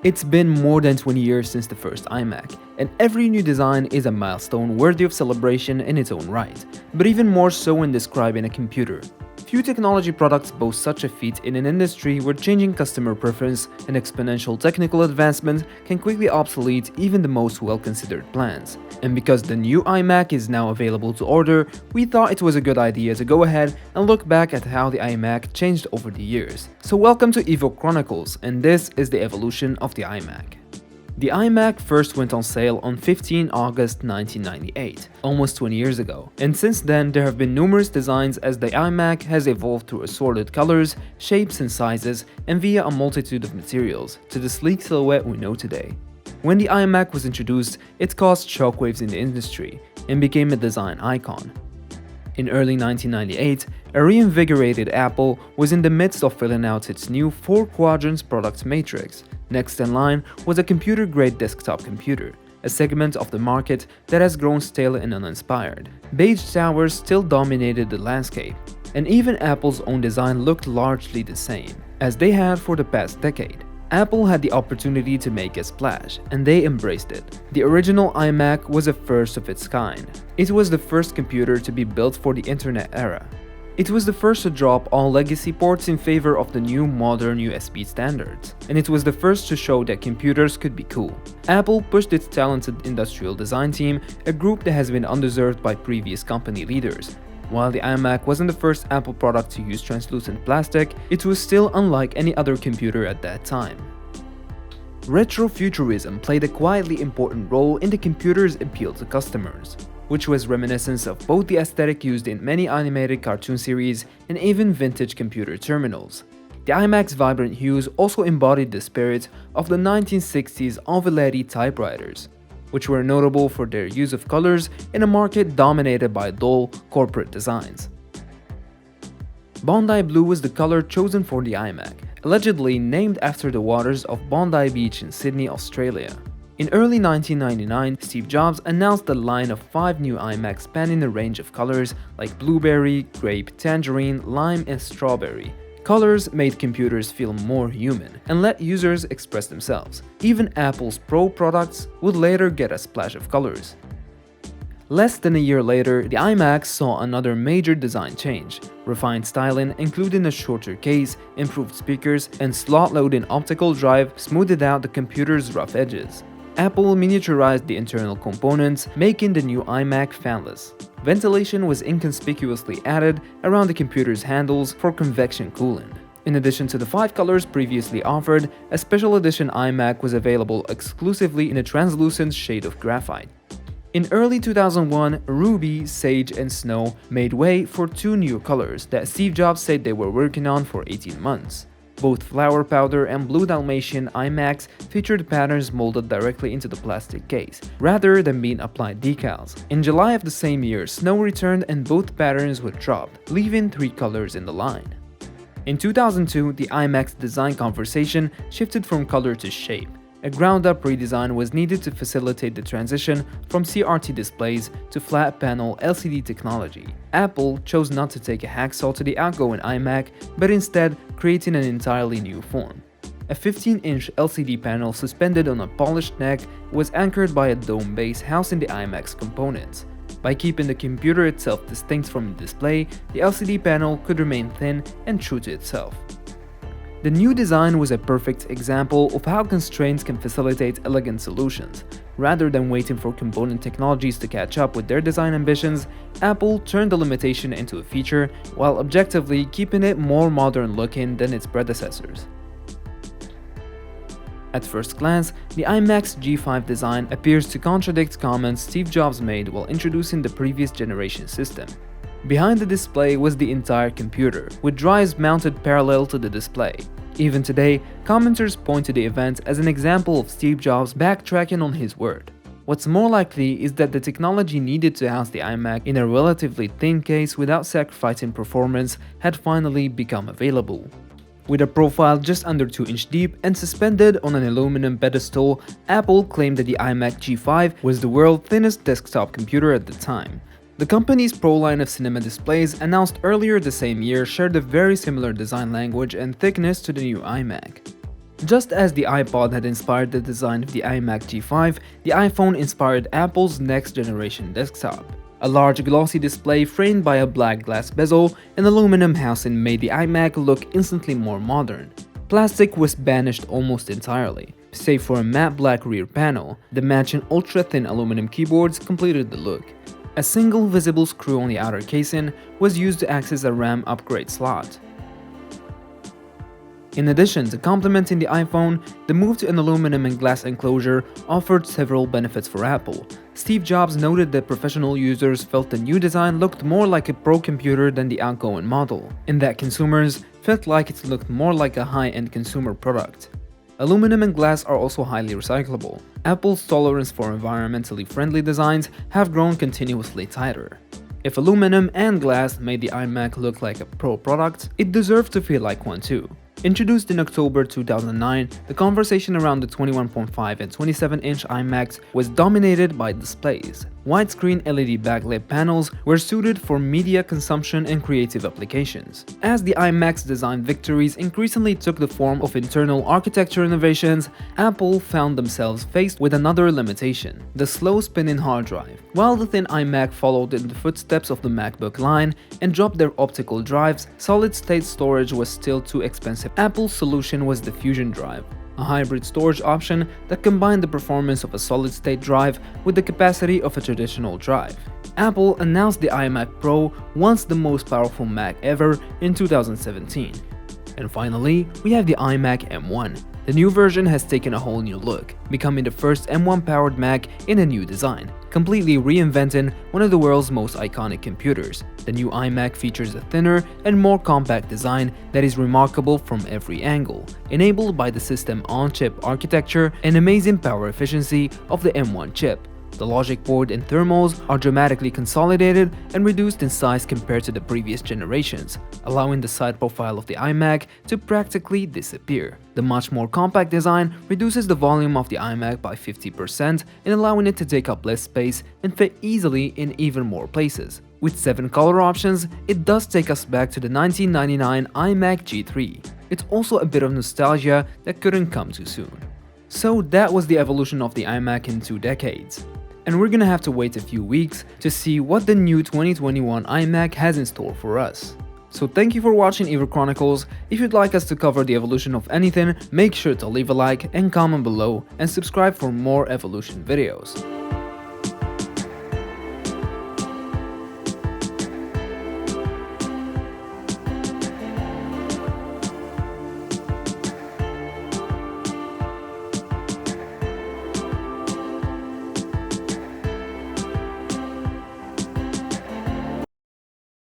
It's been more than 20 years since the first iMac, and every new design is a milestone worthy of celebration in its own right, but even more so when describing a computer. Few technology products boast such a feat in an industry where changing customer preference and exponential technical advancement can quickly obsolete even the most well-considered plans. And because the new iMac is now available to order, we thought it was a good idea to go ahead and look back at how the iMac changed over the years. So welcome to Evo Chronicles, and this is the evolution of the iMac. The iMac first went on sale on 15 August 1998, almost 20 years ago, and since then there have been numerous designs as the iMac has evolved through assorted colors, shapes and sizes, and via a multitude of materials, to the sleek silhouette we know today. When the iMac was introduced, it caused shockwaves in the industry, and became a design icon. In early 1998, a reinvigorated Apple was in the midst of filling out its new 4 quadrants product matrix. Next in line was a computer-grade desktop computer, a segment of the market that has grown stale and uninspired. Beige towers still dominated the landscape, and even Apple's own design looked largely the same, as they had for the past decade. Apple had the opportunity to make a splash, and they embraced it. The original iMac was a first of its kind. It was the first computer to be built for the internet era. It was the first to drop all legacy ports in favor of the new modern USB standards, and it was the first to show that computers could be cool. Apple pushed its talented industrial design team, a group that has been underserved by previous company leaders. While the iMac wasn't the first Apple product to use translucent plastic, it was still unlike any other computer at that time. Retrofuturism played a quietly important role in the computer's appeal to customers, which was reminiscent of both the aesthetic used in many animated cartoon series and even vintage computer terminals. The iMac's vibrant hues also embodied the spirit of the 1960s unveiled typewriters, which were notable for their use of colors in a market dominated by dull, corporate designs. Bondi Blue was the color chosen for the iMac, allegedly named after the waters of Bondi Beach in Sydney, Australia. In early 1999, Steve Jobs announced a line of 5 new iMacs spanning a range of colors like blueberry, grape, tangerine, lime, and strawberry. Colors made computers feel more human and let users express themselves. Even Apple's Pro products would later get a splash of colors. Less than a year later, the iMac saw another major design change. Refined styling, including a shorter case, improved speakers, and slot-loading optical drive smoothed out the computer's rough edges. Apple miniaturized the internal components, making the new iMac fanless. Ventilation was inconspicuously added around the computer's handles for convection cooling. In addition to the 5 colors previously offered, a special edition iMac was available exclusively in a translucent shade of graphite. In early 2001, Ruby, Sage, and Snow made way for 2 new colors that Steve Jobs said they were working on for 18 months. Both Flower Powder and Blue Dalmatian iMacs featured patterns molded directly into the plastic case, rather than being applied decals. In July of the same year, Snow returned and both patterns were dropped, leaving 3 colors in the line. In 2002, the iMac's design conversation shifted from color to shape. A ground-up redesign was needed to facilitate the transition from CRT displays to flat-panel LCD technology. Apple chose not to take a hacksaw to the outgoing iMac, but instead creating an entirely new form. A 15-inch LCD panel suspended on a polished neck was anchored by a dome base housing the iMac's components. By keeping the computer itself distinct from the display, the LCD panel could remain thin and true to itself. The new design was a perfect example of how constraints can facilitate elegant solutions. Rather than waiting for component technologies to catch up with their design ambitions, Apple turned the limitation into a feature while objectively keeping it more modern looking than its predecessors. At first glance, the iMac's G5 design appears to contradict comments Steve Jobs made while introducing the previous generation system. Behind the display was the entire computer, with drives mounted parallel to the display. Even today, commenters point to the event as an example of Steve Jobs backtracking on his word. What's more likely is that the technology needed to house the iMac in a relatively thin case without sacrificing performance had finally become available. With a profile just under 2 inches deep and suspended on an aluminum pedestal, Apple claimed that the iMac G5 was the world's thinnest desktop computer at the time. The company's Pro line of cinema displays announced earlier the same year shared a very similar design language and thickness to the new iMac. Just as the iPod had inspired the design of the iMac G5, the iPhone inspired Apple's next generation desktop. A large glossy display framed by a black glass bezel and aluminum housing made the iMac look instantly more modern. Plastic was banished almost entirely, save for a matte black rear panel. The matching ultra-thin aluminum keyboards completed the look. A single visible screw on the outer casing was used to access a RAM upgrade slot. In addition to complementing the iPhone, the move to an aluminum and glass enclosure offered several benefits for Apple. Steve Jobs noted that professional users felt the new design looked more like a pro computer than the outgoing model, and that consumers felt like it looked more like a high-end consumer product. Aluminum and glass are also highly recyclable. Apple's tolerance for environmentally friendly designs have grown continuously tighter. If aluminum and glass made the iMac look like a pro product, it deserved to feel like one too. Introduced in October 2009, the conversation around the 21.5 and 27-inch iMacs was dominated by displays. Widescreen LED backlit panels were suited for media consumption and creative applications. As the iMac's design victories increasingly took the form of internal architecture innovations, Apple found themselves faced with another limitation: the slow-spinning hard drive. While the thin iMac followed in the footsteps of the MacBook line and dropped their optical drives, solid-state storage was still too expensive. Apple's solution was the Fusion Drive, a hybrid storage option that combined the performance of a solid-state drive with the capacity of a traditional drive. Apple announced the iMac Pro, once the most powerful Mac ever, in 2017. And finally, we have the iMac M1. The new version has taken a whole new look, becoming the first M1-powered Mac in a new design, completely reinventing one of the world's most iconic computers. The new iMac features a thinner and more compact design that is remarkable from every angle, enabled by the system-on-chip architecture and amazing power efficiency of the M1 chip. The logic board and thermals are dramatically consolidated and reduced in size compared to the previous generations, allowing the side profile of the iMac to practically disappear. The much more compact design reduces the volume of the iMac by 50% and allowing it to take up less space and fit easily in even more places. With 7 color options, it does take us back to the 1999 iMac G3. It's also a bit of nostalgia that couldn't come too soon. So that was the evolution of the iMac in 2 decades. And we're gonna have to wait a few weeks to see what the new 2021 iMac has in store for us. So thank you for watching Evo Chronicles. If you'd like us to cover the evolution of anything, make sure to leave a like and comment below and subscribe for more evolution videos.